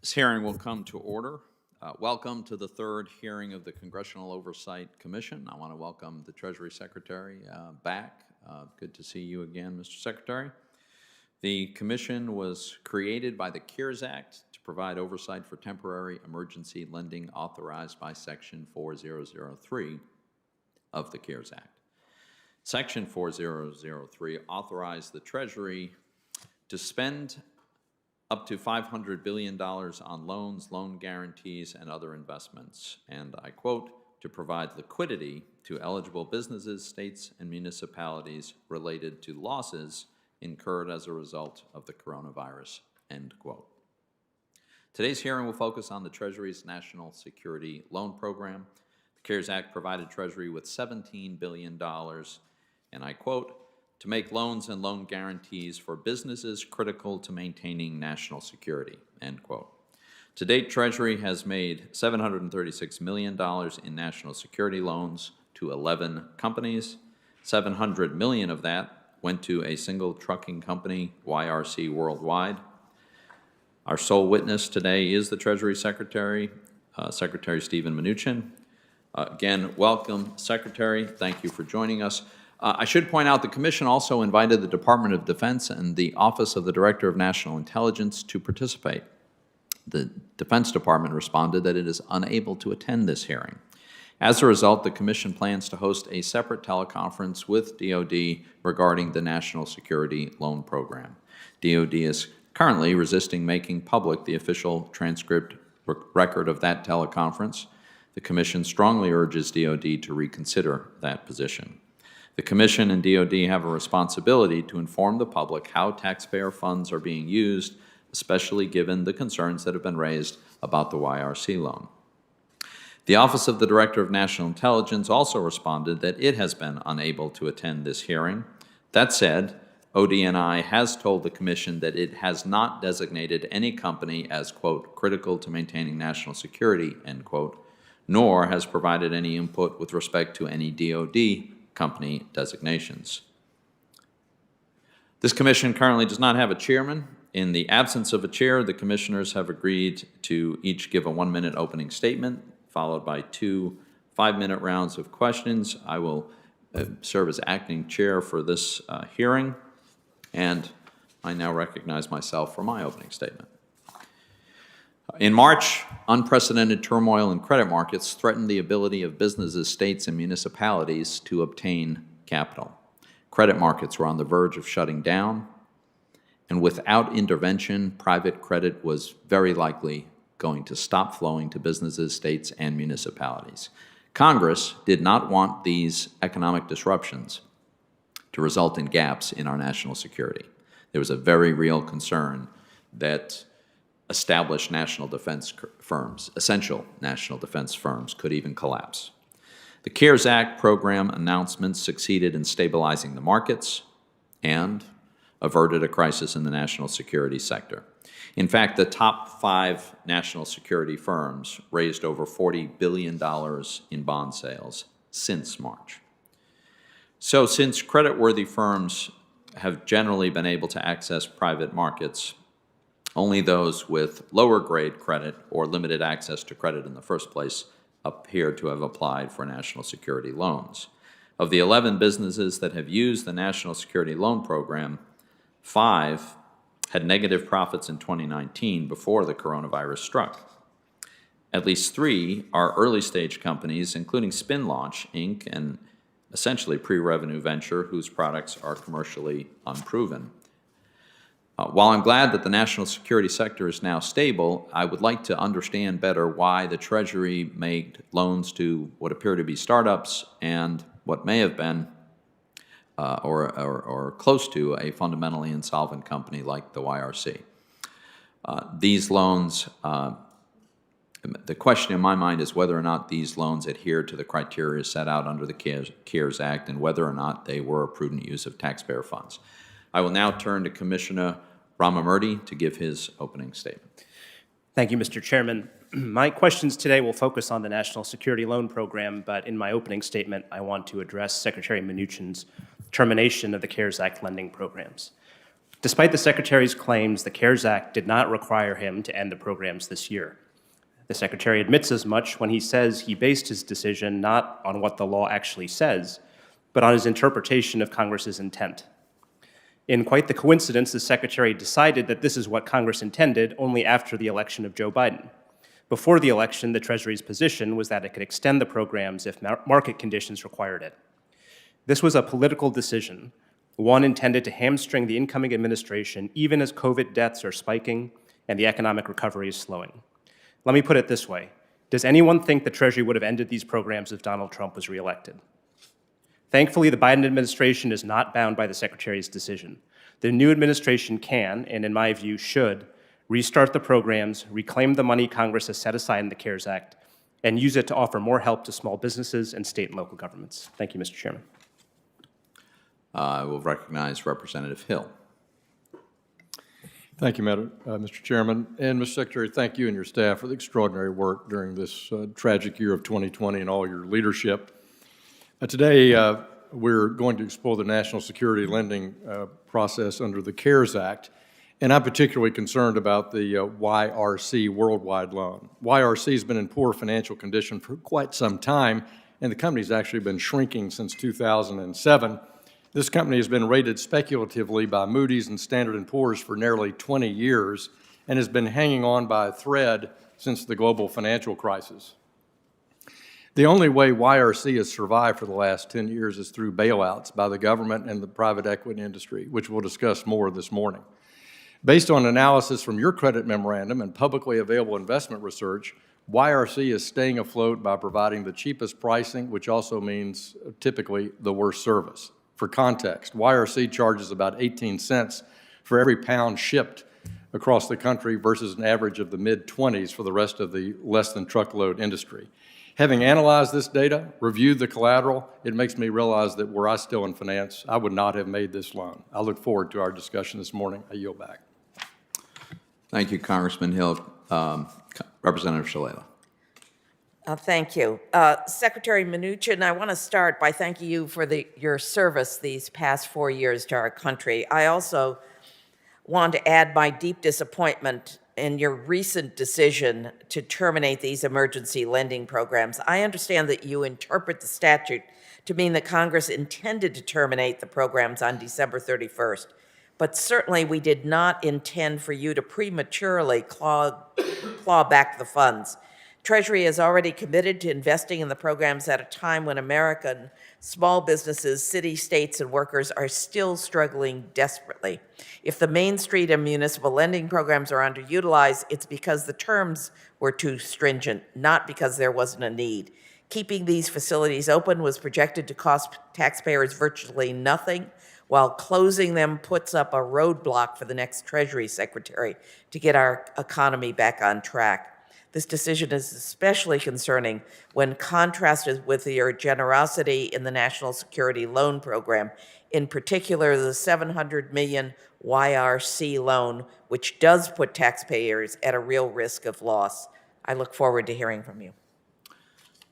This hearing will come to order. Welcome to the third hearing of the Congressional Oversight Commission. I want to welcome the Treasury Secretary back. Good to see you again, Mr. Secretary. The Commission was created by the CARES Act to provide oversight for temporary emergency lending authorized by Section 4003 of the CARES Act. Section 4003 authorized the Treasury to spend up to $500 billion on loans, loan guarantees, and other investments, and I quote, to provide liquidity to eligible businesses, states, and municipalities related to losses incurred as a result of the coronavirus, end quote. Today's hearing will focus on the Treasury's National Security Loan Program. The CARES Act provided Treasury with $17 billion, and I quote, to make loans and loan guarantees for businesses critical to maintaining national security, end quote. To date, Treasury has made $736 million in national security loans to 11 companies. $700 million of that went to a single trucking company, YRC Worldwide. Our sole witness today is the Treasury Secretary, Secretary Steven Mnuchin. Again, welcome, Secretary. Thank you for joining us. I should point out the Commission also invited the Department of Defense and the Office of the Director of National Intelligence to participate. The Defense Department responded that it is unable to attend this hearing. As a result, the Commission plans to host a separate teleconference with DoD regarding the National Security Loan Program. DoD is currently resisting making public the official transcript record of that teleconference. The Commission strongly urges DoD to reconsider that position. The Commission and DoD have a responsibility to inform the public how taxpayer funds are being used, especially given the concerns that have been raised about the YRC loan. The Office of the Director of National Intelligence also responded that it has been unable to attend this hearing. That said, ODNI has told the Commission that it has not designated any company as, quote, critical to maintaining national security, end quote, nor has provided any input with respect to any DoD company designations. This Commission currently does not have a chairman. In the absence of a chair, the Commissioners have agreed to each give a 1-minute opening statement, followed by 2 5-minute rounds of questions. I will serve as acting chair for this hearing, and I now recognize myself for my opening statement. In March, unprecedented turmoil in credit markets threatened the ability of businesses, states, and municipalities to obtain capital. Credit markets were on the verge of shutting down, and without intervention, private credit was very likely going to stop flowing to businesses, states, and municipalities. Congress did not want these economic disruptions to result in gaps in our national security. There was a very real concern that established national defense firms, essential national defense firms, could even collapse. The CARES Act program announcements succeeded in stabilizing the markets and averted a crisis in the national security sector. In fact, the top 5 national security firms raised over $40 billion in bond sales since March. So since creditworthy firms have generally been able to access private markets, only those with lower grade credit or limited access to credit in the first place appear to have applied for national security loans. Of the 11 businesses that have used the National Security Loan Program, 5 had negative profits in 2019 before the coronavirus struck. At least 3 are early-stage companies, including Spin Launch, Inc., an essentially pre-revenue venture whose products are commercially unproven. While I'm glad that the national security sector is now stable, I would like to understand better why the Treasury made loans to what appear to be startups and what may have been or close to a fundamentally insolvent company like the YRC. These loans, the question in my mind is whether or not these loans adhere to the criteria set out under the CARES Act and whether or not they were a prudent use of taxpayer funds. I will now turn to Commissioner Ramamurthy to give his opening statement. Thank you, Mr. Chairman. My questions today will focus on the National Security Loan Program, but in my opening statement, I want to address Secretary Mnuchin's termination of the CARES Act lending programs. Despite the Secretary's claims, the CARES Act did not require him to end the programs this year. The Secretary admits as much when he says he based his decision not on what the law actually says, but on his interpretation of Congress's intent. In quite the coincidence, the Secretary decided that this is what Congress intended only after the election of Joe Biden. Before the election, the Treasury's position was that it could extend the programs if market conditions required it. This was a political decision, one intended to hamstring the incoming administration even as COVID deaths are spiking and the economic recovery is slowing. Let me put it this way. Does anyone think the Treasury would have ended these programs if Donald Trump was reelected? Thankfully, the Biden administration is not bound by the Secretary's decision. The new administration can, and in my view should, restart the programs, reclaim the money Congress has set aside in the CARES Act, and use it to offer more help to small businesses and state and local governments. Thank you, Mr. Chairman. I will recognize Representative Hill. Thank you, Mr. Chairman. And Mr. Secretary, thank you and your staff for the extraordinary work during this tragic year of 2020 and all your leadership. Today, we're going to explore the national security lending process under the CARES Act, and I'm particularly concerned about the YRC worldwide loan. YRC has been in poor financial condition for quite some time, and the company's actually been shrinking since 2007. This company has been rated speculatively by Moody's and Standard & Poor's for nearly 20 years and has been hanging on by a thread since the global financial crisis. The only way YRC has survived for the last 10 years is through bailouts by the government and the private equity industry, which we'll discuss more this morning. Based on analysis from your credit memorandum and publicly available investment research, YRC is staying afloat by providing the cheapest pricing, which also means typically the worst service. For context, YRC charges about 18 cents for every pound shipped across the country versus an average of the mid-20s for the rest of the less-than-truckload industry. Having analyzed this data, reviewed the collateral, it makes me realize that were I still in finance, I would not have made this loan. I look forward to our discussion this morning. I yield back. Thank you, Congressman Hill. Representative Shalala. Thank you. Secretary Mnuchin, I want to start by thanking you for your service these past 4 years to our country. I also want to add my deep disappointment in your recent decision to terminate these emergency lending programs. I understand that you interpret the statute to mean that Congress intended to terminate the programs on December 31st, but certainly we did not intend for you to prematurely claw back the funds. Treasury is already committed to investing in the programs at a time when American small businesses, cities, states, and workers are still struggling desperately. If the Main Street and municipal lending programs are underutilized, it's because the terms were too stringent, not because there wasn't a need. Keeping these facilities open was projected to cost taxpayers virtually nothing, while closing them puts up a roadblock for the next Treasury Secretary to get our economy back on track. This decision is especially concerning when contrasted with your generosity in the National Security Loan Program, in particular the $700 million YRC loan, which does put taxpayers at a real risk of loss. I look forward to hearing from you.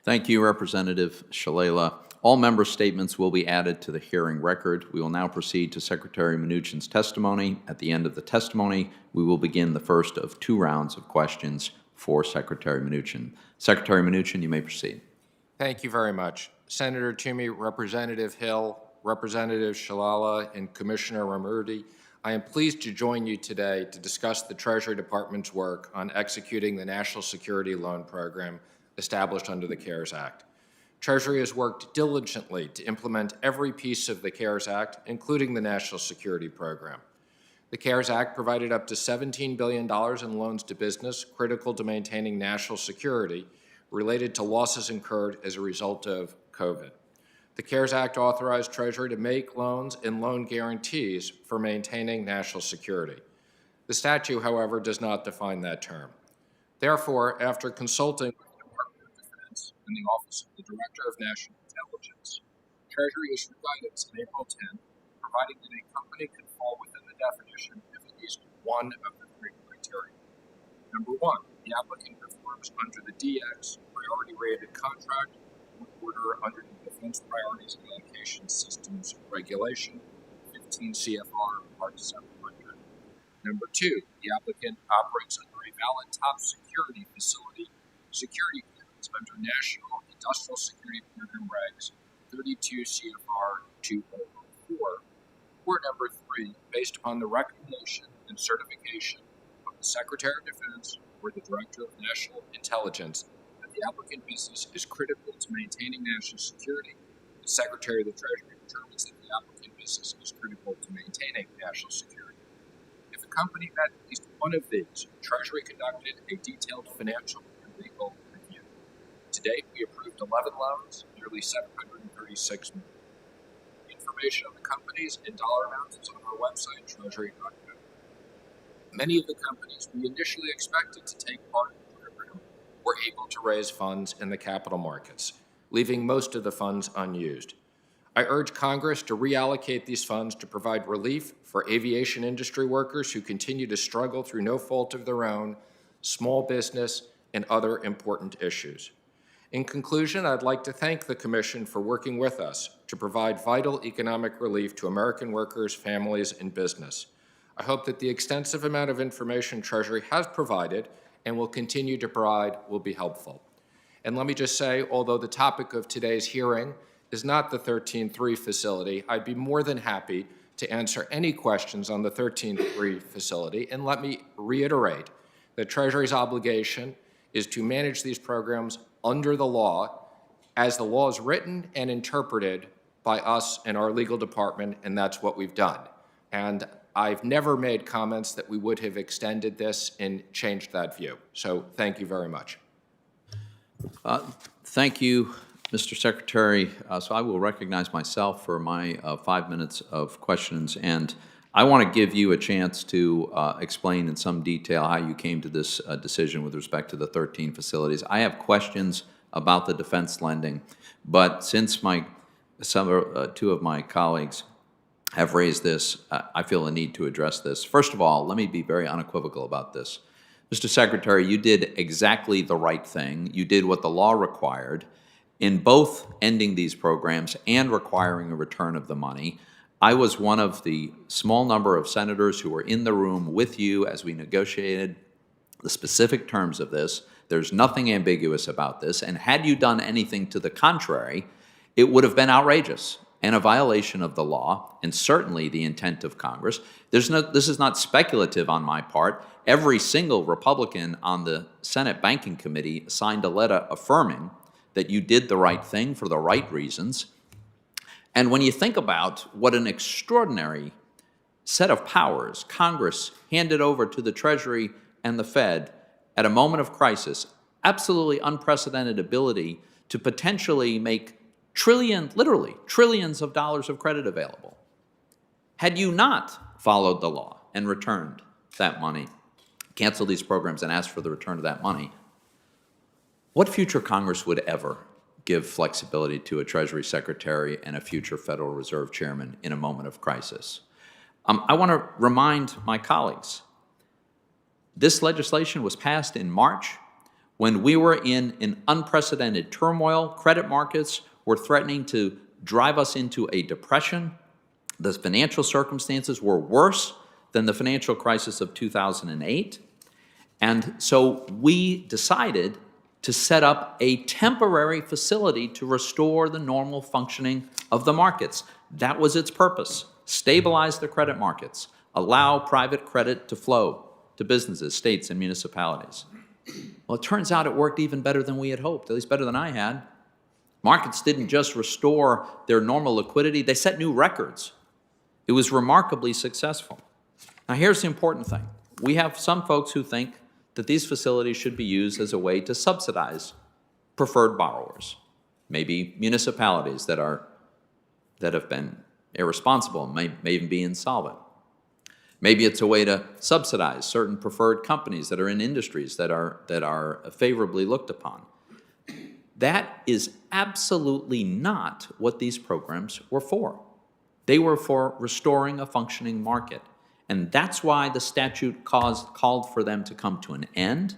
Thank you, Representative Shalala. All member statements will be added to the hearing record. We will now proceed to Secretary Mnuchin's testimony. At the end of the testimony, we will begin the first of 2 rounds of questions for Secretary Mnuchin. Secretary Mnuchin, you may proceed. Thank you very much. Senator Toomey, Representative Hill, Representative Shalala, and Commissioner Ramurdi, I am pleased to join you today to discuss the Treasury Department's work on executing the National Security Loan Program established under the CARES Act. Treasury has worked diligently to implement every piece of the CARES Act, including the National Security Program. The CARES Act provided up to $17 billion in loans to business critical to maintaining national security related to losses incurred as a result of COVID. The CARES Act authorized Treasury to make loans and loan guarantees for maintaining national security. The statute, however, does not define that term. Therefore, after consulting with the Department of Defense and the Office of the Director of National Intelligence, Treasury issued guidance on April 10, providing that a company could fall within the definition of at least one of the 3 criteria. Number 1, the applicant performs under the DX priority rated contract order under the Defense Priorities and Allocation Systems Regulation, 15 CFR Part 700. Number 2, the applicant operates under a valid top security facility security clearance under National Industrial Security Program Regs 32 CFR 2004. Or number 3, based upon the recommendation and certification of the Secretary of Defense or the Director of National Intelligence that the applicant business is critical to maintaining national security, the Secretary of the Treasury determines that the applicant business is critical to maintaining national security. If a company met at least one of these, Treasury conducted a detailed financial and legal review. To date, we approved 11 loans, nearly $736 million. Information on the companies and dollar amounts is on our website, treasury.gov. Many of the companies we initially expected to take part in the program were able to raise funds in the capital markets, leaving most of the funds unused. I urge Congress to reallocate these funds to provide relief for aviation industry workers who continue to struggle through no fault of their own, small business, and other important issues. In conclusion, I'd like to thank the Commission for working with us to provide vital economic relief to American workers, families, and business. I hope that the extensive amount of information Treasury has provided and will continue to provide will be helpful. And let me just say, although the topic of today's hearing is not the 13-3 facility, I'd be more than happy to answer any questions on the 13-3 facility. And let me reiterate that Treasury's obligation is to manage these programs under the law as the law is written and interpreted by us and our legal department, and that's what we've done. And I've never made comments that we would have extended this and changed that view. So thank you very much. Thank you, Mr. Secretary. So I will recognize myself for my 5 minutes of questions, and I want to give you a chance to explain in some detail how you came to this decision with respect to the 13 facilities. I have questions about the defense lending, but since two of my colleagues have raised this, I feel a need to address this. First of all, let me be very unequivocal about this. Mr. Secretary, you did exactly the right thing. You did what the law required in both ending these programs and requiring a return of the money. I was one of the small number of senators who were in the room with you as we negotiated the specific terms of this. There's nothing ambiguous about this, and had you done anything to the contrary, it would have been outrageous and a violation of the law, and certainly the intent of Congress. This is not speculative on my part. Every single Republican on the Senate Banking Committee signed a letter affirming that you did the right thing for the right reasons. And when you think about what an extraordinary set of powers Congress handed over to the Treasury and the Fed at a moment of crisis, absolutely unprecedented ability to potentially make literally trillions of dollars of credit available. Had you not followed the law and returned that money, canceled these programs and asked for the return of that money, what future Congress would ever give flexibility to a Treasury Secretary and a future Federal Reserve Chairman in a moment of crisis? I want to remind my colleagues, this legislation was passed in March when we were in an unprecedented turmoil. Credit markets were threatening to drive us into a depression. The financial circumstances were worse than the financial crisis of 2008. And so we decided to set up a temporary facility to restore the normal functioning of the markets. That was its purpose: stabilize the credit markets, allow private credit to flow to businesses, states, and municipalities. Well, it turns out it worked even better than we had hoped, at least better than I had. Markets didn't just restore their normal liquidity, they set new records. It was remarkably successful. Now, here's the important thing. We have some folks who think that these facilities should be used as a way to subsidize preferred borrowers, maybe municipalities that have been irresponsible, may even be insolvent. Maybe it's a way to subsidize certain preferred companies that are in industries that are favorably looked upon. That is absolutely not what these programs were for. They were for restoring a functioning market. And that's why the statute called for them to come to an end.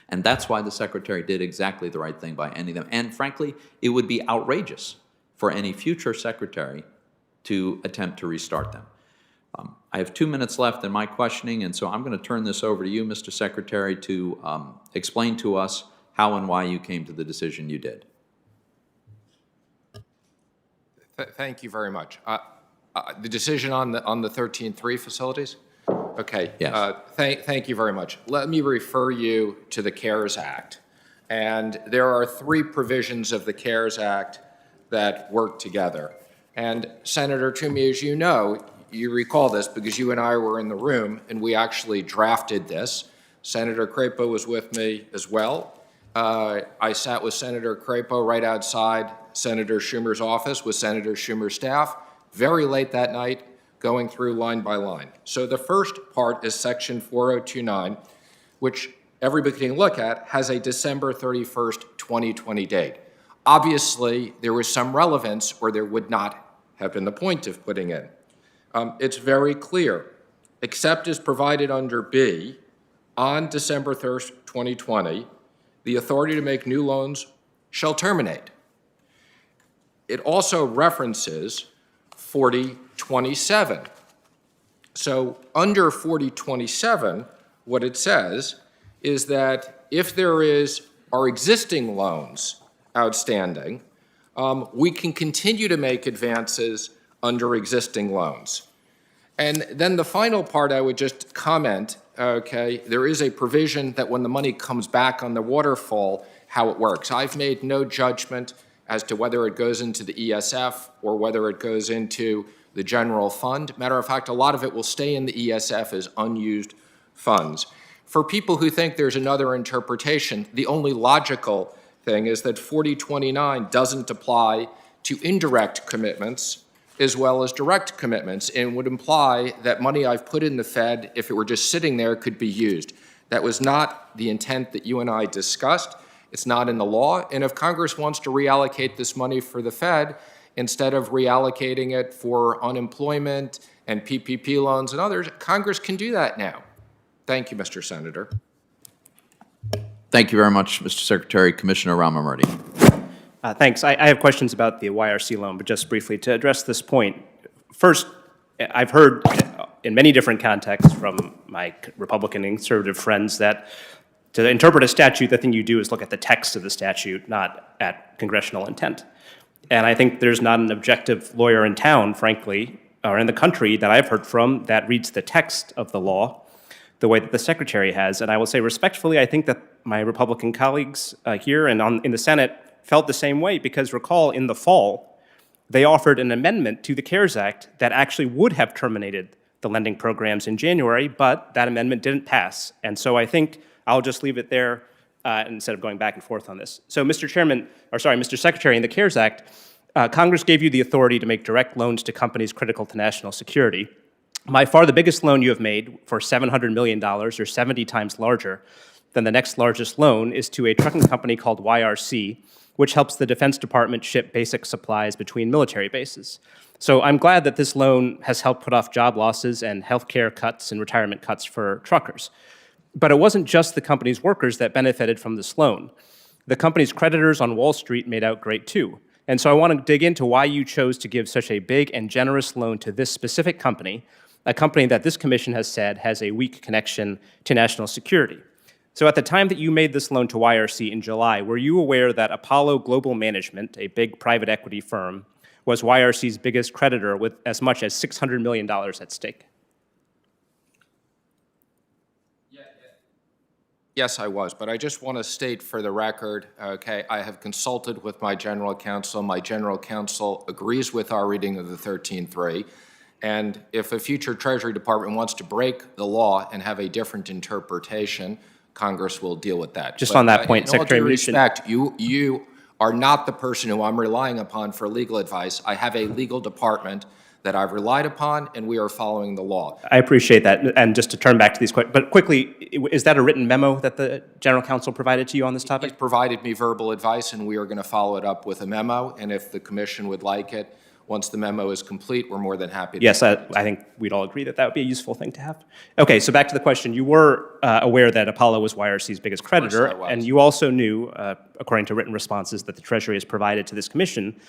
And that's why the Secretary did exactly the right thing by ending them. And frankly, it would be outrageous for any future Secretary to attempt to restart them. I have 2 minutes left in my questioning, and so I'm going to turn this over to you, Mr. Secretary, to explain to us how and why you came to the decision you did. Thank you very much. The decision on the 13-3 facilities? Okay. Yes. Thank you very much. Let me refer you to the CARES Act. And there are 3 provisions of the CARES Act that work together. And Senator Toomey, as you know, you recall this because you and I were in the room and we actually drafted this. Senator Crapo was with me as well. I sat with Senator Crapo right outside Senator Schumer's office with Senator Schumer's staff very late that night, going through line by line. So the first part is Section 4029, which everybody can look at, has a December 31st, 2020 date. Obviously, there was some relevance or there would not have been the point of putting in. It's very clear, except as provided under B, on December 1st, 2020, the authority to make new loans shall terminate. It also references 4027. So under 4027, what it says is that if there are existing loans outstanding, we can continue to make advances under existing loans. And then the final part I would just comment, okay, there is a provision that when the money comes back on the waterfall, how it works. I've made no judgment as to whether it goes into the ESF or whether it goes into the general fund. Matter of fact, a lot of it will stay in the ESF as unused funds. For people who think there's another interpretation, the only logical thing is that 4029 doesn't apply to indirect commitments as well as direct commitments, and would imply that money I've put in the Fed, if it were just sitting there, could be used. That was not the intent that you and I discussed. It's not in the law, and if Congress wants to reallocate this money for the Fed, instead of reallocating it for unemployment and PPP loans and others, Congress can do that now. Thank you, Mr. Senator. Thank you very much, Mr. Secretary. Commissioner Ramamurti. Thanks. I have questions about the YRC loan, but just briefly to address this point. First, I've heard in many different contexts from my Republican and conservative friends that to interpret a statute, the thing you do is look at the text of the statute, not at congressional intent. And I think there's not an objective lawyer in town, frankly, or in the country that I've heard from that reads the text of the law the way that the Secretary has. And I will say respectfully, I think that my Republican colleagues here and in the Senate felt the same way, because recall in the fall, they offered an amendment to the CARES Act that actually would have terminated the lending programs in January, but that amendment didn't pass. And so I think I'll just leave it there instead of going back and forth on this. So Mr. Secretary, in the CARES Act, Congress gave you the authority to make direct loans to companies critical to national security. By far the biggest loan you have made, for $700 million, or 70 times larger than the next largest loan, is to a trucking company called YRC, which helps the Defense Department ship basic supplies between military bases. So I'm glad that this loan has helped put off job losses and healthcare cuts and retirement cuts for truckers. But it wasn't just the company's workers that benefited from this loan. The company's creditors on Wall Street made out great too. And so I want to dig into why you chose to give such a big and generous loan to this specific company, a company that this commission has said has a weak connection to national security. So at the time that you made this loan to YRC in July, were you aware that Apollo Global Management, a big private equity firm, was YRC's biggest creditor with as much as $600 million at stake? Yes, I was, but I just want to state for the record, okay, I have consulted with my general counsel. My general counsel agrees with our reading of the 13-3. And if a future Treasury Department wants to break the law and have a different interpretation, Congress will deal with that. Just on that point, Secretary Mnuchin. In all due respect, you are not the person who I'm relying upon for legal advice. I have a legal department that I've relied upon, and we are following the law. I appreciate that. And just to turn back to these questions, but quickly, is that a written memo that the General Counsel provided to you on this topic? He's provided me verbal advice, and we are going to follow it up with a memo. And if the Commission would like it, once the memo is complete, we're more than happy to. Yes, I think we'd all agree that that would be a useful thing to have. Okay, so back to the question. You were aware that Apollo was YRC's biggest creditor, Of course I was. and you also knew, according to written responses that the Treasury has provided to this commission,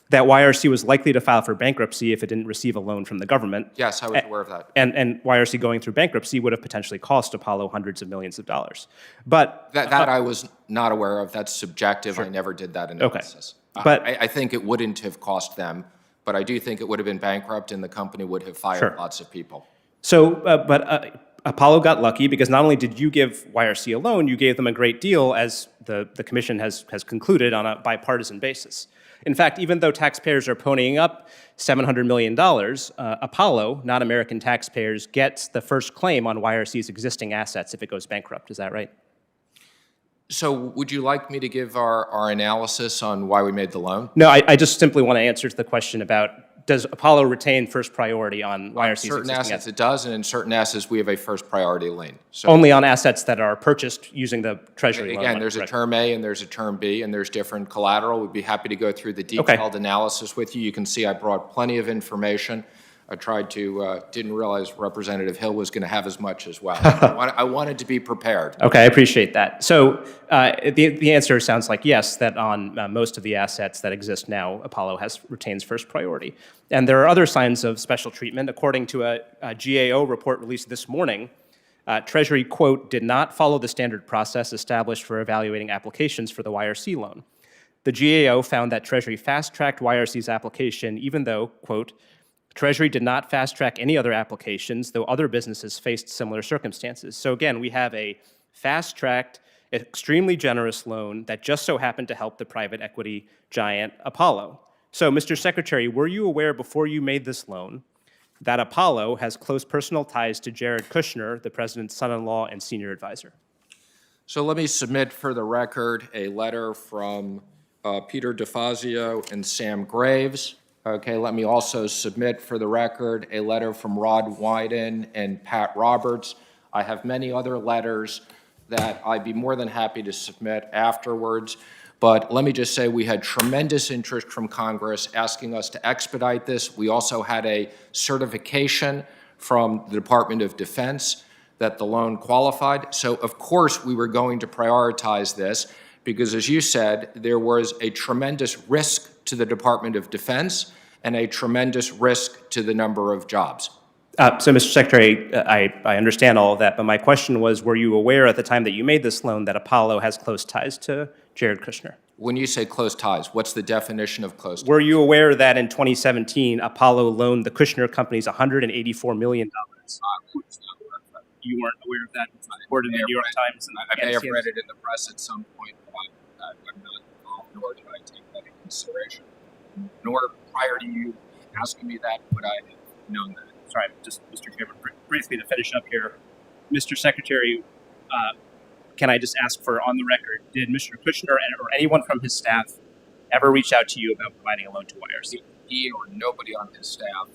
that YRC was likely to file for bankruptcy if it didn't receive a loan from the government. Yes, I was aware of that. And YRC going through bankruptcy would have potentially cost Apollo hundreds of millions of dollars. But That I was not aware of. That's subjective. I never did that analysis. But- I think it wouldn't have cost them, but I do think it would have been bankrupt and the company would have fired lots of people. So, Apollo got lucky because not only did you give YRC a loan, you gave them a great deal, as the commission has concluded, on a bipartisan basis. In fact, even though taxpayers are ponying up $700 million, Apollo, not American taxpayers, gets the first claim on YRC's existing assets if it goes bankrupt. Is that right? So would you like me to give our analysis on why we made the loan? No, I just simply want to answer the question about, does Apollo retain first priority on YRC's Certain existing assets assets? it does, and in certain assets we have a first priority lien. So Only on assets that are purchased using the Treasury loan. again, there's a correct? term A and there's a term B, and there's different collateral. We'd be happy to go through the detailed analysis with you. You can see I brought plenty of information. I tried to, didn't realize Representative Hill was going to have as much as well. I wanted to be prepared. Okay, I appreciate that. So the answer sounds like yes, that on most of the assets that exist now, Apollo retains first priority. And there are other signs of special treatment. According to a GAO report released this morning, Treasury, quote, did not follow the standard process established for evaluating applications for the YRC loan. The GAO found that Treasury fast-tracked YRC's application even though, quote, Treasury did not fast-track any other applications, though other businesses faced similar circumstances. So again, we have a fast-tracked, extremely generous loan that just so happened to help the private equity giant Apollo. So, Mr. Secretary, were you aware before you made this loan that Apollo has close personal ties to Jared Kushner, the president's son-in-law and senior advisor? So let me submit for the record a letter from Peter DeFazio and Sam Graves. Okay, let me also submit for the record a letter from Rod Wyden and Pat Roberts. I have many other letters that I'd be more than happy to submit afterwards. But let me just say we had tremendous interest from Congress asking us to expedite this. We also had a certification from the Department of Defense that the loan qualified. So, of course, we were going to prioritize this because, as you said, there was a tremendous risk to the Department of Defense and a tremendous risk to the number of jobs. So, Mr. Secretary, I understand all of that, but my question was, were you aware at the time that you made this loan that Apollo has close ties to Jared Kushner? When you say close ties, what's the definition of close ties? Were you aware that in 2017, Apollo loaned the Kushner companies $184 million? You weren't aware of that? It's reported in the New York Times. I may have read it in the press at some point, but I'm not involved, nor did I take that into consideration. Nor prior to you asking me that would I have known that. Sorry, just Mr. Chairman, briefly to finish up here. Mr. Secretary, can I just ask for on the record, did Mr. Kushner or anyone from his staff ever reach out to you about providing a loan to YRC? He or nobody on his staff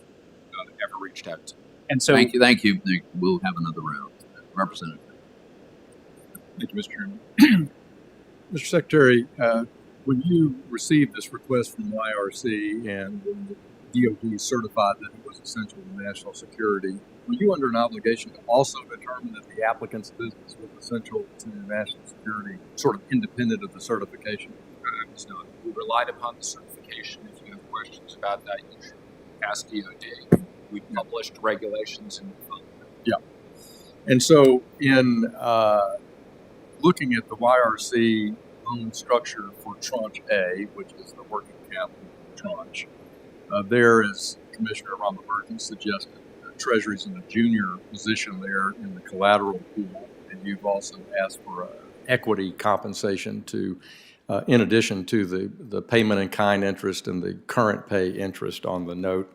ever reached out to me. And so, Thank you. We'll have another round. Representative. Thank you, Mr. Chairman. Mr. Secretary, when you received this request from YRC and the DOD certified that it was essential to national security, were you under an obligation to also determine that the applicant's business was essential to national security, sort of independent of the certification? I was not. We relied upon the certification. If you have questions about that, you should ask DOD. We published regulations and yeah. And so in looking at the YRC loan structure for Tranche A, which is the working capital tranche, there, as Commissioner Ramaberti suggested, Treasury's in a junior position there in the collateral pool, and you've also asked for equity compensation to, in addition to the payment in kind interest and the current pay interest on the note.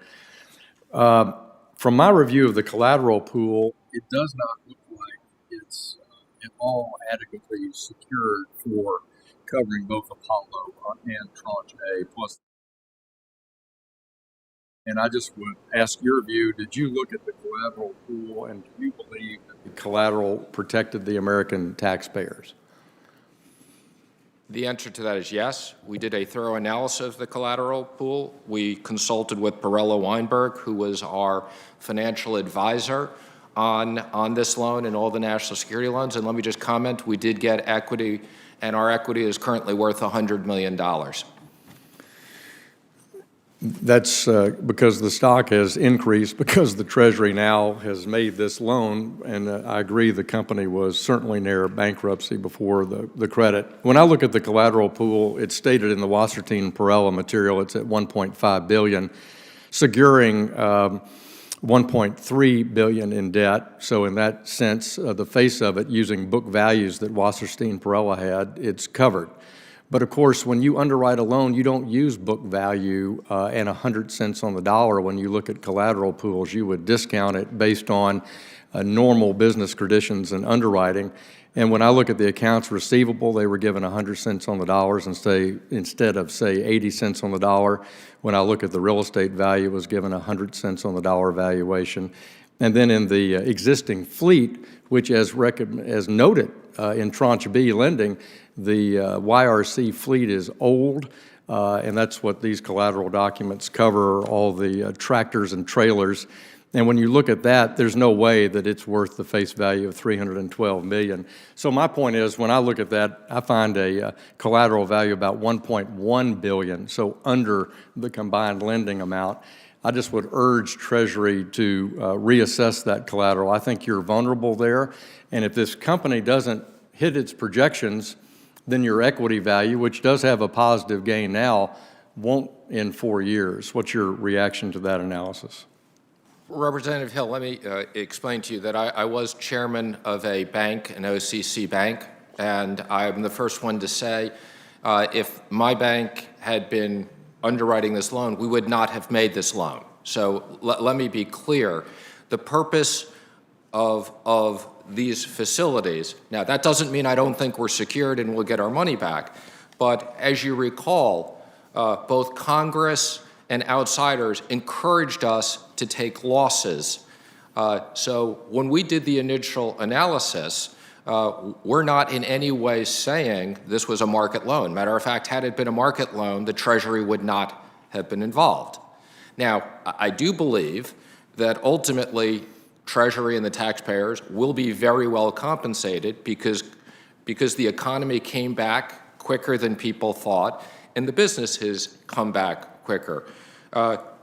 From my review of the collateral pool, it does not look like it's at all adequately secured for covering both Apollo and Tranche A. Plus, and I just would ask your view, did you look at the collateral pool and do you believe that the collateral protected the American taxpayers? The answer to that is yes. We did a thorough analysis of the collateral pool. We consulted with Perella Weinberg, who was our financial advisor on this loan and all the national security loans. And let me just comment, we did get equity, and our equity is currently worth $100 million. That's because the stock has increased, because the Treasury now has made this loan, and I agree the company was certainly near bankruptcy before the credit. When I look at the collateral pool, it's stated in the Wassertein-Perella material, it's at $1.5 billion, securing $1.3 billion in debt. So in that sense, the face of it, using book values that Wasserstein-Perella had, it's covered. But of course, when you underwrite a loan, you don't use book value and 100 cents on the dollar. When you look at collateral pools, you would discount it based on normal business conditions and underwriting. And when I look at the accounts receivable, they were given 100 cents on the dollars instead of, say, 80 cents on the dollar. When I look at the real estate value, it was given 100 cents on the dollar valuation. And then in the existing fleet, which as noted in Tranche B lending, the YRC fleet is old, and that's what these collateral documents cover, all the tractors and trailers. And when you look at that, there's no way that it's worth the face value of $312 million. So my point is, when I look at that, I find a collateral value about $1.1 billion, so under the combined lending amount. I just would urge Treasury to reassess that collateral. I think you're vulnerable there, and if this company doesn't hit its projections, then your equity value, which does have a positive gain now, won't in 4 years. What's your reaction to that analysis? Representative Hill, let me explain to you that I was chairman of a bank, an OCC bank, and I'm the first one to say if my bank had been underwriting this loan, we would not have made this loan. So let me be clear. The purpose of these facilities, now that doesn't mean I don't think we're secured and we'll get our money back, but as you recall, both Congress and outsiders encouraged us to take losses. So when we did the initial analysis, we're not in any way saying this was a market loan. Matter of fact, had it been a market loan, the Treasury would not have been involved. Now, I do believe that ultimately Treasury and the taxpayers will be very well compensated because the economy came back quicker than people thought, and the business has come back quicker.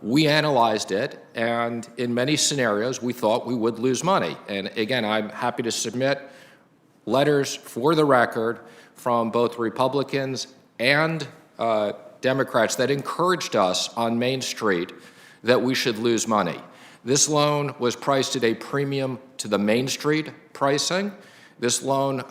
We analyzed it, and in many scenarios, we thought we would lose money. And again, I'm happy to submit letters for the record from both Republicans and Democrats that encouraged us on Main Street that we should lose money. This loan was priced at a premium to the Main Street pricing. This loan,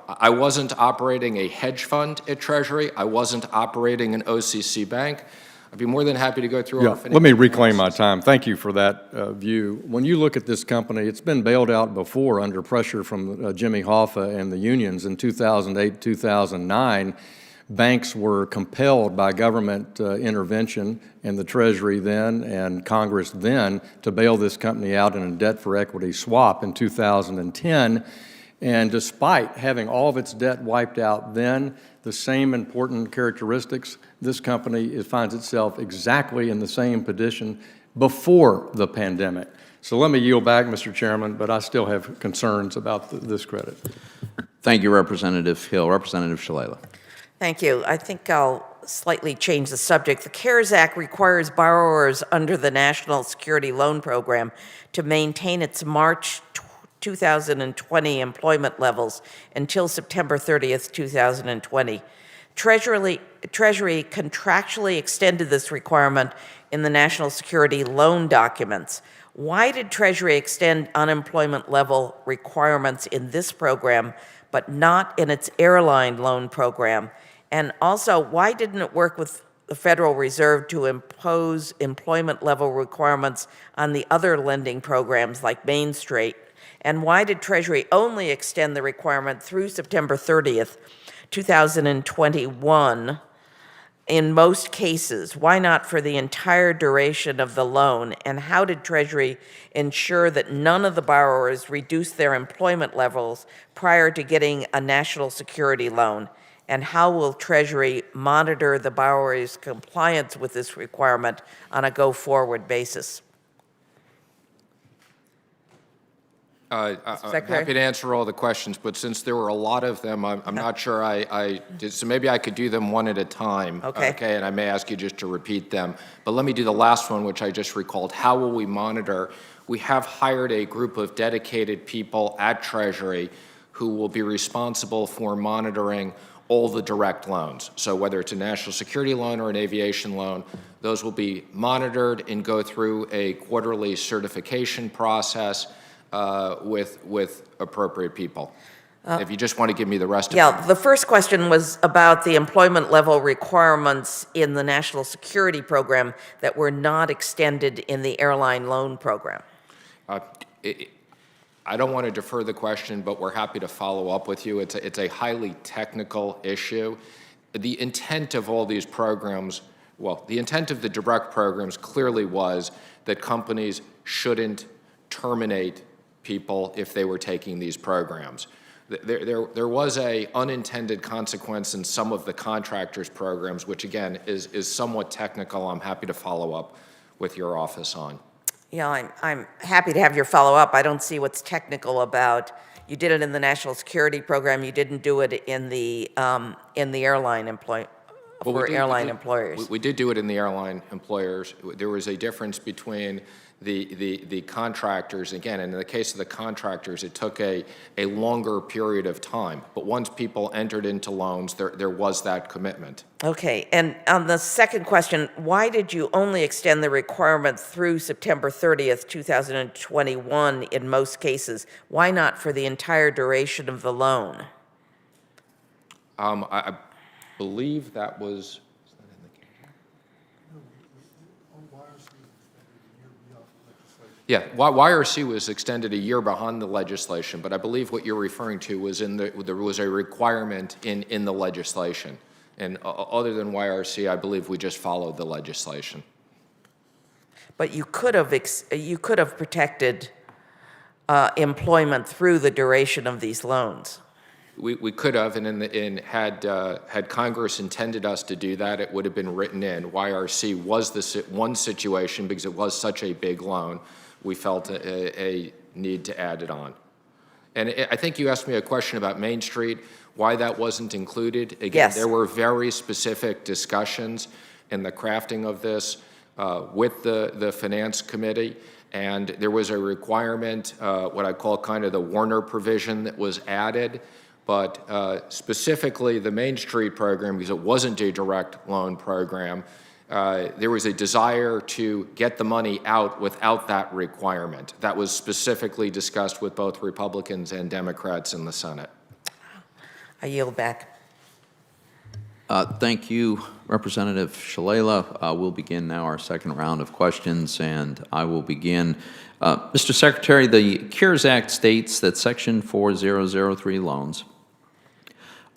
I wasn't operating a hedge fund at Treasury. I wasn't operating an OCC bank. I'd be more than happy to go through our financial Let me reclaim my analysis. time. Thank you for that view. When you look at this company, it's been bailed out before under pressure from Jimmy Hoffa and the unions in 2008, 2009. Banks were compelled by government intervention and the Treasury then and Congress then to bail this company out in a debt for equity swap in 2010. And despite having all of its debt wiped out then, the same important characteristics, this company finds itself exactly in the same position before the pandemic. So let me yield back, Mr. Chairman, but I still have concerns about this credit. Thank you, Representative Hill. Representative Shalala. Thank you. I think I'll slightly change the subject. The CARES Act requires borrowers under the National Security Loan Program to maintain its March 2020 employment levels until September 30th, 2020. Treasury contractually extended this requirement in the National Security Loan documents. Why did Treasury extend unemployment level requirements in this program, but not in its airline loan program? And also, why didn't it work with the Federal Reserve to impose employment level requirements on the other lending programs like Main Street? And why did Treasury only extend the requirement through September 30th, 2021 in most cases? Why not for the entire duration of the loan? And how did Treasury ensure that none of the borrowers reduced their employment levels prior to getting a national security loan? And how will Treasury monitor the borrower's compliance with this requirement on a go-forward basis? I'm Secretary? happy to answer all the questions, but since there were a lot of them, I'm not sure I did, so maybe I could do them one at a time. Okay. Okay, and I may ask you just to repeat them. But let me do the last one, which I just recalled. How will we monitor? We have hired a group of dedicated people at Treasury who will be responsible for monitoring all the direct loans. So whether it's a national security loan or an aviation loan, those will be monitored and go through a quarterly certification process with appropriate people. If you just want to give me the rest of Yeah, them. the first question was about the employment level requirements in the National Security Program that were not extended in the airline loan program. I don't want to defer the question, but we're happy to follow up with you. It's a highly technical issue. The intent of all these programs, well, the intent of the direct programs clearly was that companies shouldn't terminate people if they were taking these programs. There was a unintended consequence in some of the contractors' programs, which again is somewhat technical. I'm happy to follow up with your office on. Yeah, I'm happy to have your follow-up. I don't see what's technical about, you did it in the National Security Program, you didn't do it in the airline employers. We did do it in the airline employers. There was a difference between the contractors. Again, in the case of the contractors, it took a longer period of time. But once people entered into loans, there was that commitment. Okay, and on the second question, why did you only extend the requirement through September 30th, 2021 in most cases? Why not for the entire duration of the loan? I believe that was. Yeah, YRC was extended a year behind the legislation, but I believe what you're referring to was there was a requirement in the legislation. And other than YRC, I believe we just followed the legislation. But you could have protected employment through the duration of these loans. We could have, and had Congress intended us to do that, it would have been written in. YRC was the one situation because it was such a big loan. We felt a need to add it on. And I think you asked me a question about Main Street, why that wasn't included. Again, yes. There were very specific discussions in the crafting of this with the Finance Committee, and there was a requirement, what I call kind of the Warner provision that was added, but specifically the Main Street program, because it wasn't a direct loan program, there was a desire to get the money out without that requirement. That was specifically discussed with both Republicans and Democrats in the Senate. I yield back. Thank you, Representative Shalala. We'll begin now our second round of questions, and I will begin. Mr. Secretary, the CARES Act states that Section 4003 loans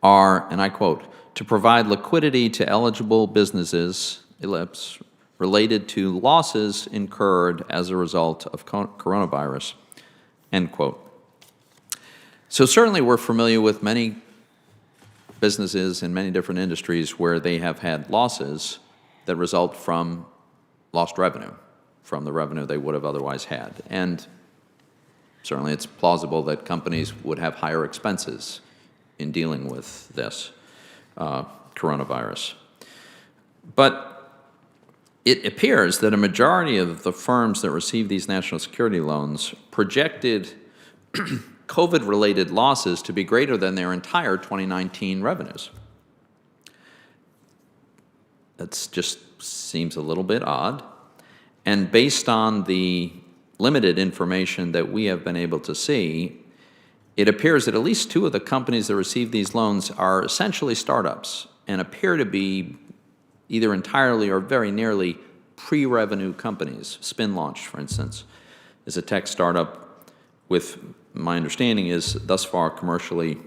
are, and I quote, to provide liquidity to eligible businesses, ellipse, related to losses incurred as a result of coronavirus, end quote. So certainly we're familiar with many businesses in many different industries where they have had losses that result from lost revenue, from the revenue they would have otherwise had. And certainly it's plausible that companies would have higher expenses in dealing with this coronavirus. But it appears that a majority of the firms that receive these national security loans projected COVID-related losses to be greater than their entire 2019 revenues. That just seems a little bit odd. And based on the limited information that we have been able to see, it appears that at least two of the companies that receive these loans are essentially startups and appear to be either entirely or very nearly pre-revenue companies. Spin Launch, for instance, is a tech startup with, my understanding is, thus far commercially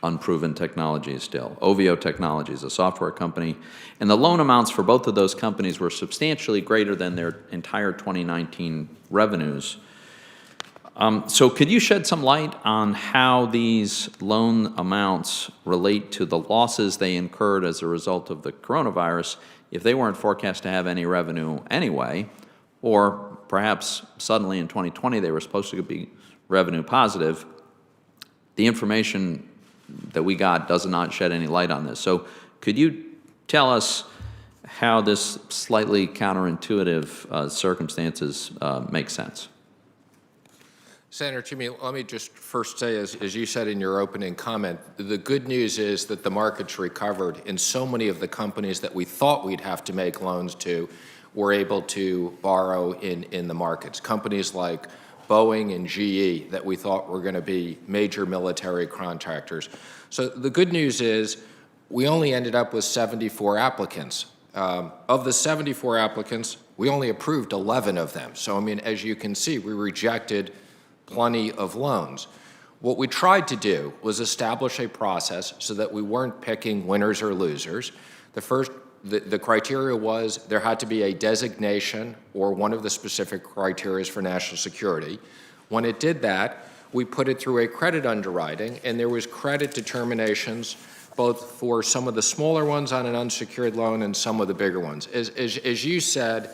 unproven technology still. Ovio Technology is a software company, and the loan amounts for both of those companies were substantially greater than their entire 2019 revenues. So could you shed some light on how these loan amounts relate to the losses they incurred as a result of the coronavirus if they weren't forecast to have any revenue anyway, or perhaps suddenly in 2020 they were supposed to be revenue positive. The information that we got does not shed any light on this. So could you tell us how this slightly counterintuitive circumstances make sense? Senator Toomey, let me just first say, as you said in your opening comment, the good news is that the market's recovered, and so many of the companies that we thought we'd have to make loans to were able to borrow in the markets. Companies like Boeing and GE that we thought were going to be major military contractors. So the good news is we only ended up with 74 applicants. Of the 74 applicants, we only approved 11 of them. So, I mean, as you can see, we rejected plenty of loans. What we tried to do was establish a process so that we weren't picking winners or losers. The criteria was there had to be a designation or one of the specific criteria for national security. When it did that, we put it through a credit underwriting, and there was credit determinations both for some of the smaller ones on an unsecured loan and some of the bigger ones. As you said,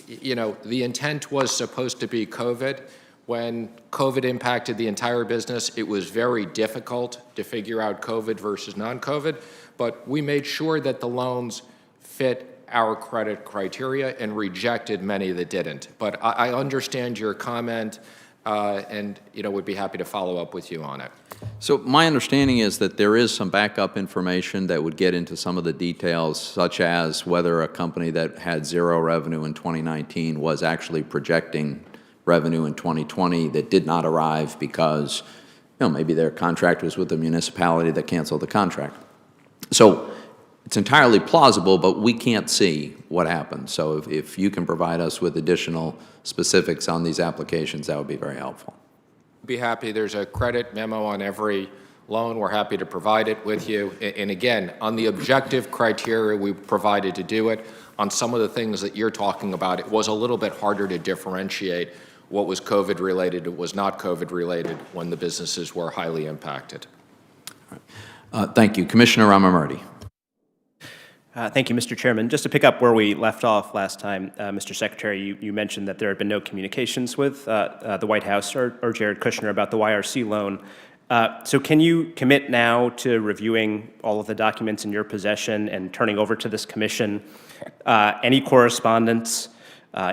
you know, the intent was supposed to be COVID. When COVID impacted the entire business, it was very difficult to figure out COVID versus non-COVID, but we made sure that the loans fit our credit criteria and rejected many that didn't. But I understand your comment and, you know, would be happy to follow up with you on it. So my understanding is that there is some backup information that would get into some of the details, such as whether a company that had zero revenue in 2019 was actually projecting revenue in 2020 that did not arrive because, you know, maybe their contract was with the municipality that canceled the contract. So it's entirely plausible, but we can't see what happened. So if you can provide us with additional specifics on these applications, that would be very helpful. Be happy. There's a credit memo on every loan. We're happy to provide it with you. And again, on the objective criteria we provided to do it, on some of the things that you're talking about, it was a little bit harder to differentiate what was COVID related, what was not COVID related when the businesses were highly impacted. Thank you. Commissioner Ramamurti. Thank you, Mr. Chairman. Just to pick up where we left off last time, Mr. Secretary, you mentioned that there had been no communications with the White House or Jared Kushner about the YRC loan. So can you commit now to reviewing all of the documents in your possession and turning over to this commission any correspondence,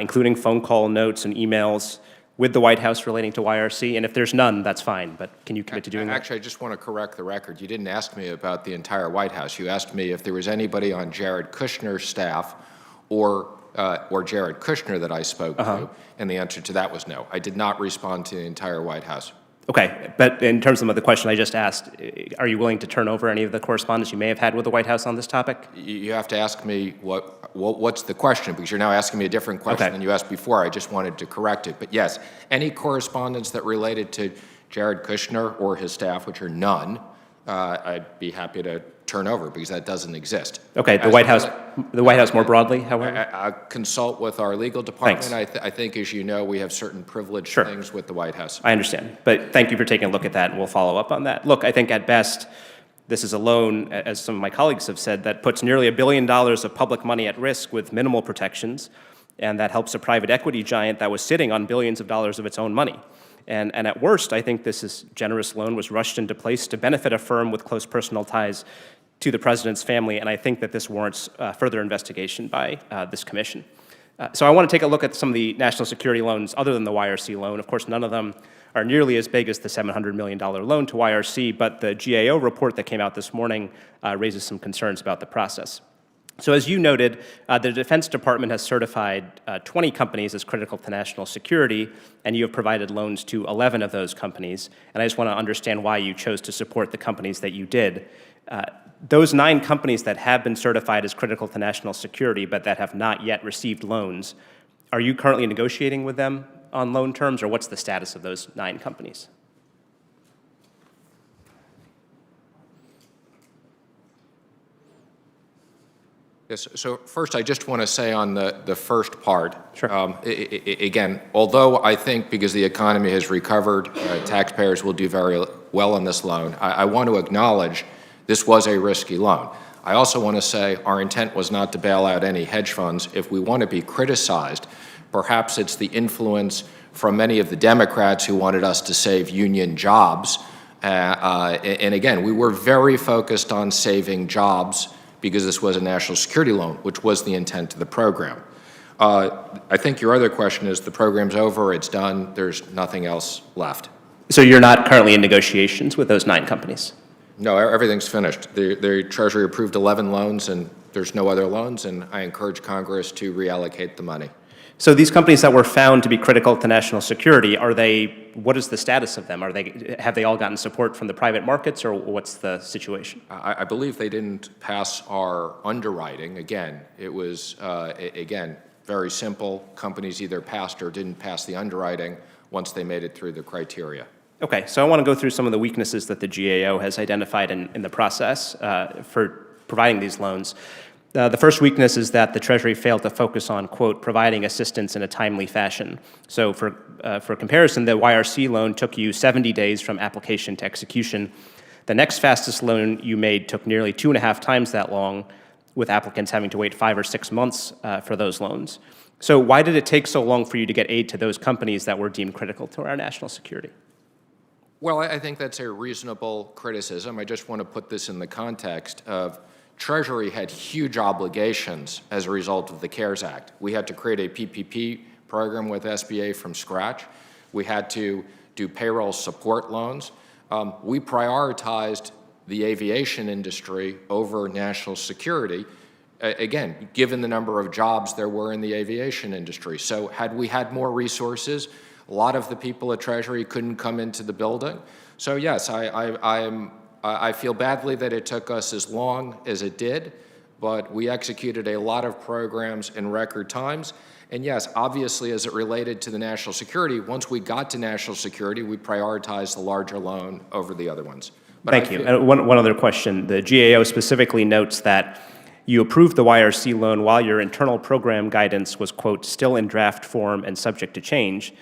including phone call notes and emails, with the White House relating to YRC? And if there's none, that's fine, but can you commit to doing that? Actually, I just want to correct the record. You didn't ask me about the entire White House. You asked me if there was anybody on Jared Kushner's staff or Jared Kushner that I spoke to, and the answer to that was no. I did not respond to the entire White House. Okay, but in terms of the question I just asked, are you willing to turn over any of the correspondence you may have had with the White House on this topic? You have to ask me what's the question, because you're now asking me a different question than you asked before. I just wanted to correct it. But yes, any correspondence that related to Jared Kushner or his staff, which are none, I'd be happy to turn over, because that doesn't exist. Okay, the White House more broadly, however? I consult with our legal department. I think, as you know, we have certain privileged things with the White House. I understand, but thank you for taking a look at that, and we'll follow up on that. Look, I think at best, this is a loan, as some of my colleagues have said, that puts nearly $1 billion of public money at risk with minimal protections, and that helps a private equity giant that was sitting on billions of dollars of its own money. And at worst, I think this generous loan was rushed into place to benefit a firm with close personal ties to the president's family, and I think that this warrants further investigation by this commission. So I want to take a look at some of the national security loans other than the YRC loan. Of course, none of them are nearly as big as the $700 million loan to YRC, but the GAO report that came out this morning raises some concerns about the process. So as you noted, the Defense Department has certified 20 companies as critical to national security, and you have provided loans to 11 of those companies. And I just want to understand why you chose to support the companies that you did. Those 9 companies that have been certified as critical to national security but that have not yet received loans, are you currently negotiating with them on loan terms, or what's the status of those 9 companies? Yes, so first I just want to say on the first part, Sure. Again, although I think because the economy has recovered, taxpayers will do very well on this loan, I want to acknowledge this was a risky loan. I also want to say our intent was not to bail out any hedge funds. If we want to be criticized, perhaps it's the influence from many of the Democrats who wanted us to save union jobs. And again, we were very focused on saving jobs because this was a national security loan, which was the intent of the program. I think your other question is the program's over, it's done, there's nothing else left. So you're not currently in negotiations with those 9 companies? No, everything's finished. The Treasury approved 11 loans, and there's no other loans, and I encourage Congress to reallocate the money. So these companies that were found to be critical to national security, what is the status of them? Have they all gotten support from the private markets, or what's the situation? I believe they didn't pass our underwriting. Again, it was, again, very simple. Companies either passed or didn't pass the underwriting once they made it through the criteria. Okay, so I want to go through some of the weaknesses that the GAO has identified in the process for providing these loans. The first weakness is that the Treasury failed to focus on, quote, providing assistance in a timely fashion. So for comparison, the YRC loan took you 70 days from application to execution. The next fastest loan you made took nearly 2.5 times that long, with applicants having to wait 5 or 6 months for those loans. So why did it take so long for you to get aid to those companies that were deemed critical to our national security? Well, I think that's a reasonable criticism. I just want to put this in the context of Treasury had huge obligations as a result of the CARES Act. We had to create a PPP program with SBA from scratch. We had to do payroll support loans. We prioritized the aviation industry over national security, again, given the number of jobs there were in the aviation industry. So had we had more resources, a lot of the people at Treasury couldn't come into the building. So yes, I feel badly that it took us as long as it did, but we executed a lot of programs in record times. And yes, obviously, as it related to the national security, once we got to national security, we prioritized the larger loan over the other ones. But Thank you. And one other question. The GAO specifically notes that you approved the YRC loan while your internal program guidance was, quote, still in draft form and subject to change,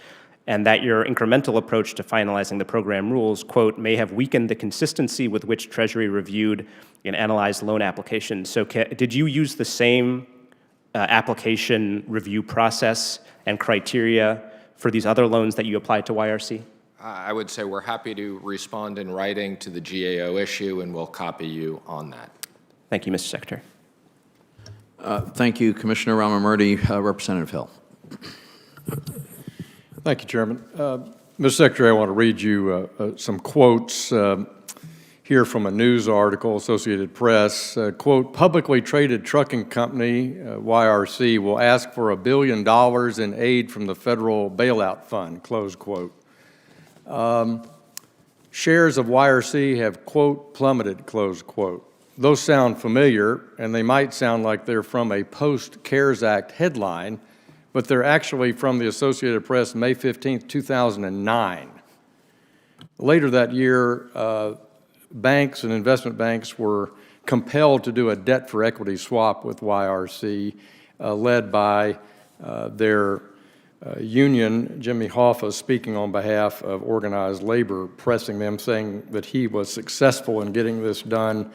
and that your incremental approach to finalizing the program rules, quote, may have weakened the consistency with which Treasury reviewed and analyzed loan applications. So did you use the same application review process and criteria for these other loans that you applied to YRC? I would say we're happy to respond in writing to the GAO issue, and we'll copy you on that. Thank you, Mr. Secretary. Thank you, Commissioner Ramamurti. Representative Hill. Thank you, Chairman. Mr. Secretary, I want to read you some quotes here from a news article, Associated Press. Quote, publicly traded trucking company, YRC, will ask for $1 billion in aid from the federal bailout fund, close quote. Shares of YRC have, quote, plummeted, close quote. Those sound familiar, and they might sound like they're from a post-CARES Act headline, but they're actually from the Associated Press, May 15, 2009. Later that year, banks and investment banks were compelled to do a debt-for-equity swap with YRC, led by their union, Jimmy Hoffa, speaking on behalf of organized labor, pressing them, saying that he was successful in getting this done